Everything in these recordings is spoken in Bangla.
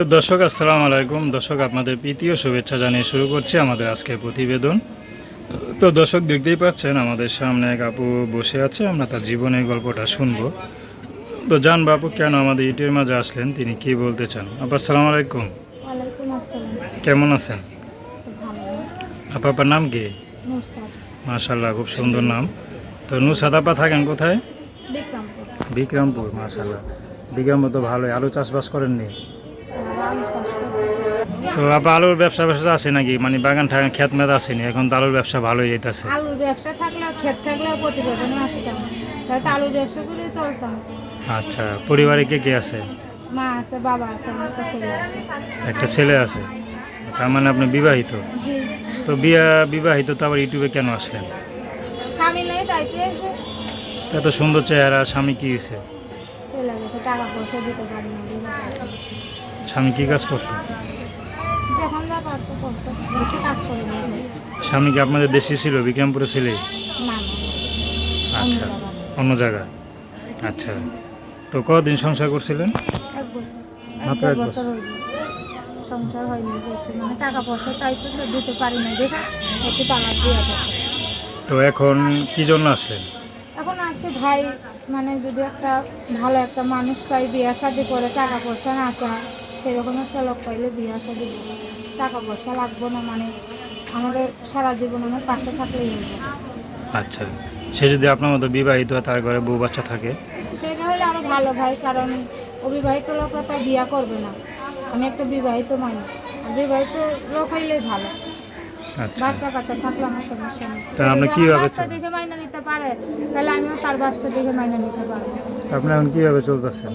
দর্শক আসসালামু আলাইকুম। দর্শক আপনাদের প্রীতি ও শুভেচ্ছা জানিয়ে শুরু করছি আমাদের আজকের প্রতিবেদন। তো দর্শক দেখতেই পাচ্ছেন আমাদের সামনে এক আপু বসে আছে, আমরা তার জীবনের গল্পটা শুনবো। তো জানবো আপু কেন আমাদের ইউটিউবের মাঝে আসলেন, তিনি কি বলতে চান। আপু আসসালামু আলাইকুম, ওয়ালাইকুম আসসালাম। কেমন আছেন? ভালো। আপা আপনার নাম কি? নুসরাত। মাশাল্লাহ, খুব সুন্দর নাম। তো নুসরাত আপা থাকেন কোথায়? বিক্রমপুর। বিক্রমপুর। মাশাল্লাহ, বিক্রমপুর তো ভালোই। আলু চাষবাস করেননি? আলু চাষ করতেছি। তো আপা আলুর ব্যবসা আছে নাকি, মানে বাগান ঠাগান খেত মেত আসেনি? এখন তো আলুর ব্যবসা ভালোই যেতেছে। আলুর ব্যবসা থাকলেও ক্ষেত থাকলেও প্রতিবেদনে আসতাম, তাহলে তো আলুর ব্যবসা করে চলতাম। আচ্ছা, পরিবারে কে কে আছে? মা আছে, বাবা আছে, আমার একটা ছেলে আছে। একটা ছেলে আছে, তার মানে আপনি বিবাহিত? জি। তো বিবাহিত, তো আবার ইউটিউবে কেন আসলেন? স্বামী নেই, তাইতে এসে এত সুন্দর চেহারা, স্বামী কি হয়েছে? চলে গেছে, টাকা পয়সা দিতে পারি না, দিতে পারি না। স্বামী কি কাজ করতো? যখন যা পারতো করতো, বেশি কাজ করে না। স্বামী কি আপনাদের দেশে ছিল, বিক্রমপুরে ছেলে? না, আচ্ছা, অন্য জায়গায়। আচ্ছা, তো কতদিন সংসার করছিলেন? এক বছর, মাত্র এক এক বছর বছর। হইল। সংসার হয়নি, বেশি মানে টাকা পয়সা চাইতো তো দিতে পারি না, দেখা একটু তালাক দিয়ে দেয়। তো এখন কি জন্য আসলেন? এখন আসছে ভাই, মানে যদি একটা ভালো একটা মানুষ পাই, বিয়ে শাদি করে টাকা পয়সা না চায়, সেরকম একটা লোক পাইলে বিয়ে শাদি বসে, টাকা পয়সা লাগবো না, মানে আমাদের সারা জীবন আমার পাশে থাকলেই হইব। আচ্ছা, সে যদি আপনার মতো বিবাহিত হয়, তার ঘরে বউ বাচ্চা থাকে? সেটা হলে আরও ভালো ভাই, কারণ অবিবাহিত লোকরা তো বিয়ে করবে না। আমি একটা বিবাহিত মানুষ, আর বিবাহিত লোক হইলেই ভালো। আচ্ছা, বাচ্চা কাচ্চা থাকলে আমার সমস্যা নেই। তা আপনি যদি আমার কিভাবে বাচ্চা দেখে মাইনে নিতে পারে, তাহলে আমিও তার বাচ্চা দেখে মাইনে নিতে পারবো। আপনি এখন কিভাবে চলতেছেন?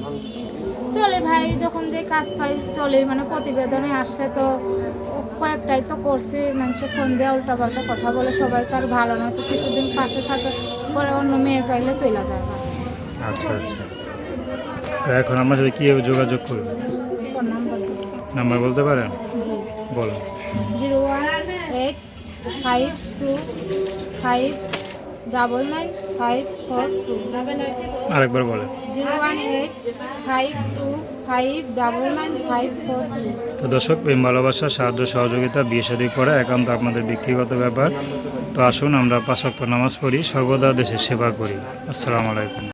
চলে ভাই, যখন যে কাজ পাই চলে, মানে প্রতিবেদনে আসলে তো কয়েকটাই তো করছি, মানুষের ফোন দিয়ে উল্টাপাল্টা কথা বলে, সবাই তো আর ভালো না, তো কিছুদিন পাশে থাকে, পরে অন্য মেয়ে পাইলে চলে যায়। আচ্ছা আচ্ছা, তো এখন আমার সাথে কীভাবে যোগাযোগ করবে? ফোন নাম্বার দিই। নাম্বার বলতে পারেন? জি। বলুন। 01852995542। আরেকবার বলেন। 01852995542। তো দর্শক, প্রেম ভালোবাসা সাহায্য সহযোগিতা বিয়ে শাদী করা একান্ত আপনাদের ব্যক্তিগত ব্যাপার। তো আসুন আমরা 5 ওয়াক্ত নামাজ পড়ি, সর্বদা দেশের সেবা করি। আসসালামু আলাইকুম।